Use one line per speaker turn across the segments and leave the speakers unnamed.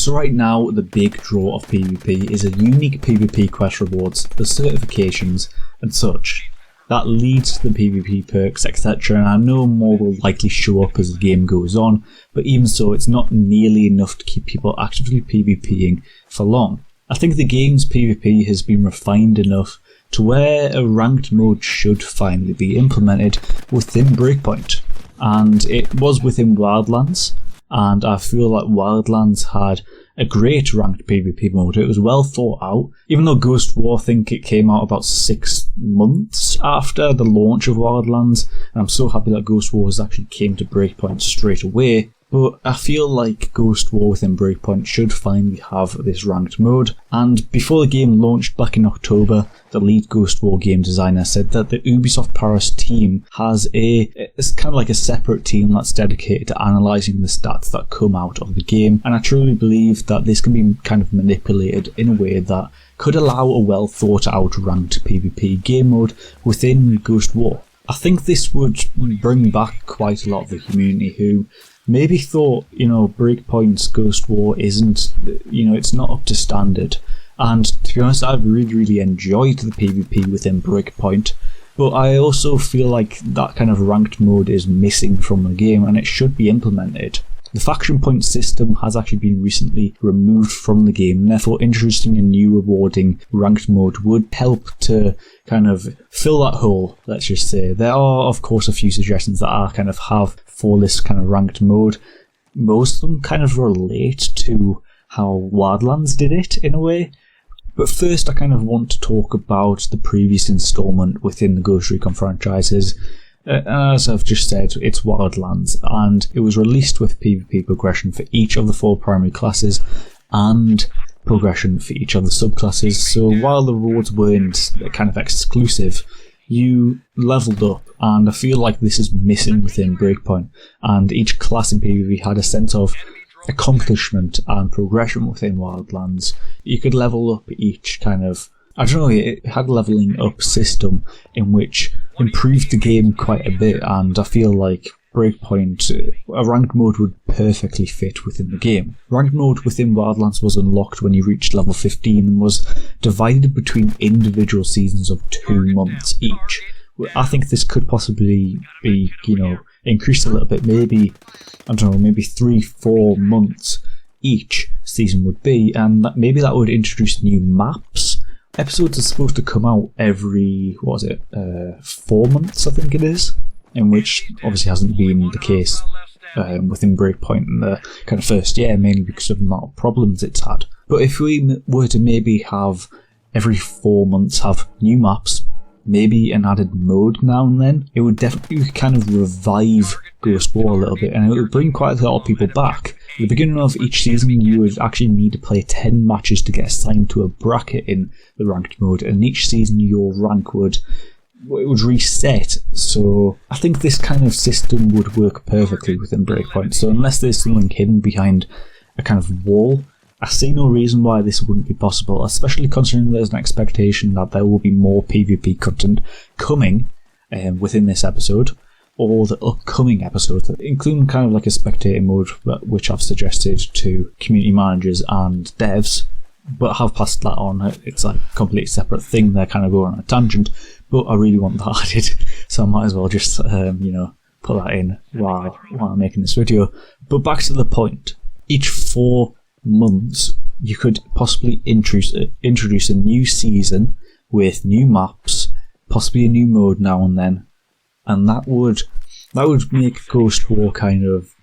So right now, the big draw of PvP is a unique PvP quest rewards, the certifications and such. That leads to the PvP perks, etc, and I know more will likely show up as the game goes on, but even so, it's not nearly enough to keep people actively PvPing for long. I think the game's PvP has been refined enough to where a ranked mode should finally be implemented within Breakpoint. And it was within Wildlands, and I feel like Wildlands had a great ranked PvP mode. It was well thought out, even though Ghost War, I think it came out about 6 months after the launch of Wildlands, and I'm so happy that Ghost Wars actually came to Breakpoint straight away. But I feel like Ghost War within Breakpoint should finally have this ranked mode, and before the game launched back in October, the lead Ghost War game designer said that the Ubisoft Paris team has it's kind of like a separate team that's dedicated to analysing the stats that come out of the game, and I truly believe that this can be kind of manipulated in a way that could allow a well thought out ranked PvP game mode within Ghost War. I think this would bring back quite a lot of the community who maybe thought, Breakpoint's Ghost War isn't, it's not up to standard. And to be honest, I've really enjoyed the PvP within Breakpoint, but I also feel like that kind of ranked mode is missing from the game and it should be implemented. The faction point system has actually been recently removed from the game, and therefore introducing a new rewarding ranked mode would help to kind of fill that hole, let's just say. There are, of course, a few suggestions that I kind of have for this kind of ranked mode. Most of them kind of relate to how Wildlands did it, in a way. But first, I kind of want to talk about the previous installment within the Ghost Recon franchises. As I've just said, it's Wildlands, and it was released with PvP progression for each of the 4 primary classes and progression for each of the subclasses. So while the rewards weren't kind of exclusive, you leveled up, and I feel like this is missing within Breakpoint, and each class in PvP had a sense of accomplishment and progression within Wildlands. You could level up each kind of, it had a leveling up system in which improved the game quite a bit, and I feel like Breakpoint, a ranked mode would perfectly fit within the game. Ranked mode within Wildlands was unlocked when you reached level 15 and was divided between individual seasons of 2 months each. I think this could possibly be, increased a little bit, maybe 3-4 months each season would be, and maybe that would introduce new maps. Episodes are supposed to come out every, 4 months, I think it is, in which obviously hasn't been the case within Breakpoint in the kind of first year, mainly because of the amount of problems it's had. But if we were to maybe have every 4 months have new maps, maybe an added mode now and then, it would definitely kind of revive Ghost War a little bit, and it would bring quite a lot of people back. At the beginning of each season, you would actually need to play 10 matches to get assigned to a bracket in the ranked mode, and each season your rank would reset. So I think this kind of system would work perfectly within Breakpoint. So unless there's something hidden behind a kind of wall, I see no reason why this wouldn't be possible, especially considering there's an expectation that there will be more PvP content coming within this episode, or the upcoming episodes, including kind of like a spectator mode, which I've suggested to community managers and devs, but have passed that on. It's like a completely separate thing, they're kind of going on a tangent, but I really want that added, so I might as well just, put that in while I'm making this video. But back to the point, each 4 months you could possibly introduce a new season with new maps, possibly a new mode now and then, and that would make Ghost War kind of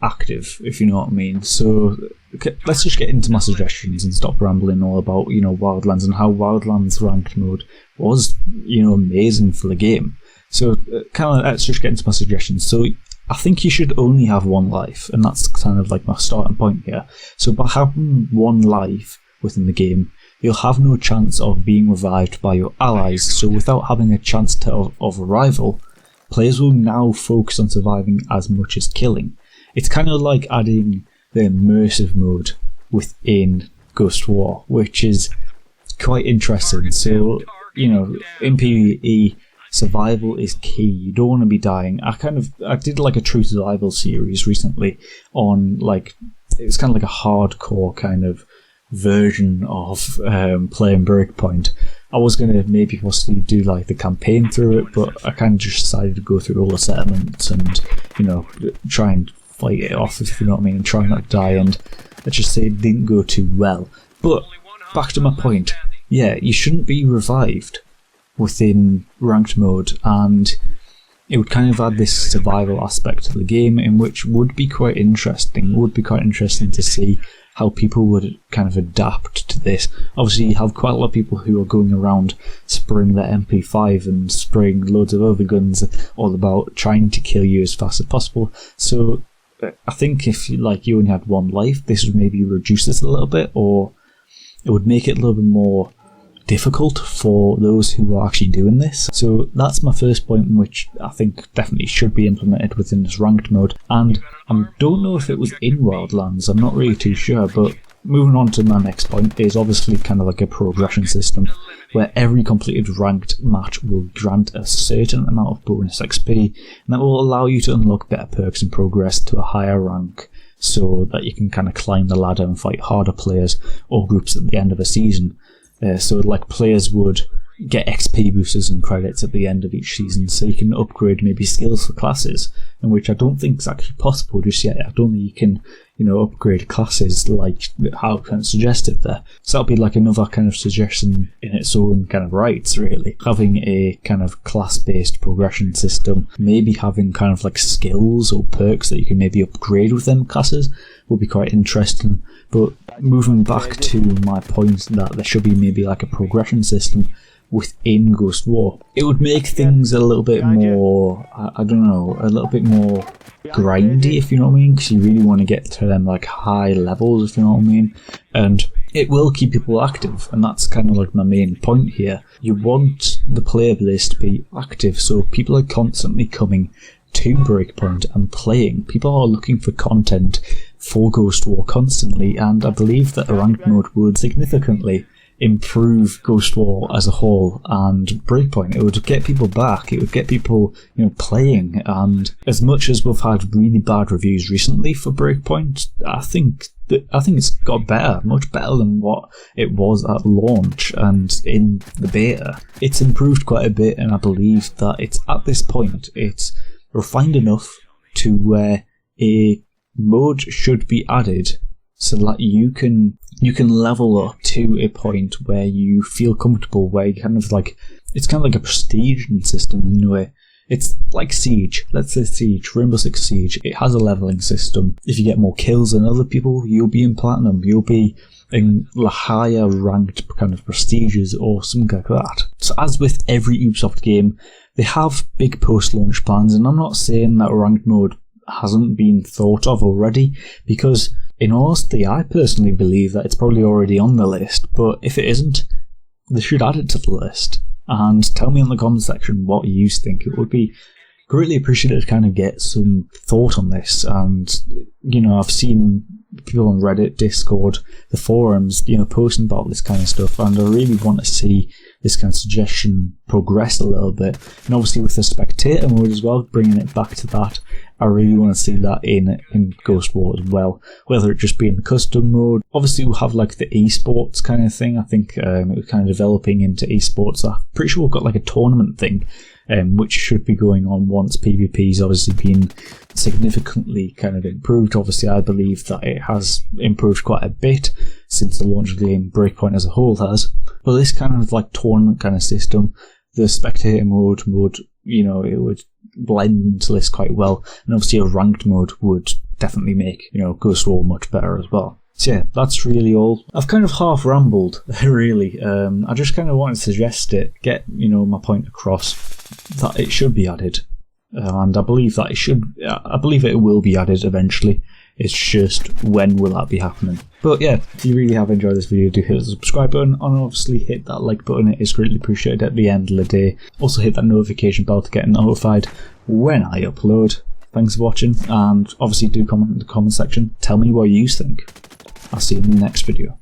active, if you know what I mean. So let's just get into my suggestions and stop rambling all about Wildlands and how Wildlands ranked mode was amazing for the game. So let's just get into my suggestions. So I think you should only have one life, and that's kind of like my starting point here. So by having one life within the game, you'll have no chance of being revived by your allies. So without having a chance of arrival, players will now focus on surviving as much as killing. It's kind of like adding the immersive mode within Ghost War, which is quite interesting. So, in PvE, survival is key. You don't want to be dying. I did like a true survival series recently on like it's kind of like a hardcore kind of version of playing Breakpoint. I was going to maybe possibly do like the campaign through it, but I kind of just decided to go through all the settlements and, you know, try and fight it off, if you know what I mean, and try not to die, and let's just say it didn't go too well. But back to my point, yeah, you shouldn't be revived within ranked mode, and it would kind of add this survival aspect to the game, in which would be quite interesting. To see how people would kind of adapt to this. Obviously, you have quite a lot of people who are going around spraying their MP5 and spraying loads of other guns, all about trying to kill you as fast as possible. So I think if you only had one life, this would maybe reduce this a little bit, or it would make it a little bit more difficult for those who are actually doing this. So that's my first point, which I think definitely should be implemented within this ranked mode. And I don't know if it was in Wildlands, I'm not really too sure, but moving on to my next point is obviously kind of like a progression system, where every completed ranked match will grant a certain amount of bonus XP, and that will allow you to unlock better perks and progress to a higher rank, so that you can kind of climb the ladder and fight harder players or groups at the end of a season. So like players would get XP boosters and credits at the end of each season, so you can upgrade maybe skills for classes, and which I don't think is actually possible just yet. I don't think you can, upgrade classes like how kind of suggested there. So that'll be like another kind of suggestion in its own kind of rights, really. Having a kind of class-based progression system, maybe having kind of like skills or perks that you can maybe upgrade with them classes will be quite interesting. But moving back to my point that there should be maybe like a progression system within Ghost War, it would make things a little bit more, a little bit more grindy, if you know what I mean, because you really want to get to them like high levels, if you know what I mean, and it will keep people active, and that's kind of like my main point here. You want the player base to be active, so people are constantly coming to Breakpoint and playing. People are looking for content for Ghost War constantly, and I believe that a ranked mode would significantly improve Ghost War as a whole and Breakpoint. It would get people back, it would get people playing, and as much as we've had really bad reviews recently for Breakpoint, I think it's got better, much better than what it was at launch and in the beta. It's improved quite a bit, and I believe that it's at this point it's refined enough to where a mode should be added so that you can level up to a point where you feel comfortable, where you kind of like, it's kind of like a prestige system in a way. It's like Siege, let's say Siege, Rainbow Six Siege. It has a leveling system. If you get more kills than other people, you'll be in Platinum, you'll be in the higher ranked kind of prestiges or something like that. So as with every Ubisoft game, they have big post-launch plans, and I'm not saying that ranked mode hasn't been thought of already, because in honesty, I personally believe that it's probably already on the list, but if it isn't, they should add it to the list. And tell me in the comment section what you think. It would be greatly appreciated to kind of get some thought on this. And, I've seen people on Reddit, Discord, the forums, posting about this kind of stuff, and I really want to see this kind of suggestion progress a little bit. And obviously with the spectator mode as well, bringing it back to that, I really want to see that in Ghost War as well, whether it just be in the custom mode. Obviously we'll have like the esports kind of thing. I think it was kind of developing into esports. I'm pretty sure we've got like a tournament thing, which should be going on once PvP's obviously been significantly kind of improved. Obviously I believe that it has improved quite a bit since the launch of the game. Breakpoint as a whole has. But this kind of like tournament kind of system, the spectator mode would, it would blend into this quite well, and obviously a ranked mode would definitely make, Ghost War much better as well. So yeah, that's really all. I've kind of half rambled, really. I just kind of wanted to suggest it, get, my point across, that it should be added. And I believe that I believe it will be added eventually. It's just, when will that be happening? But yeah, if you really have enjoyed this video, do hit the subscribe button, and obviously hit that like button. It is greatly appreciated at the end of the day. Also hit that notification bell to get notified when I upload. Thanks for watching, and obviously do comment in the comment section. Tell me what you think. I'll see you in the next video.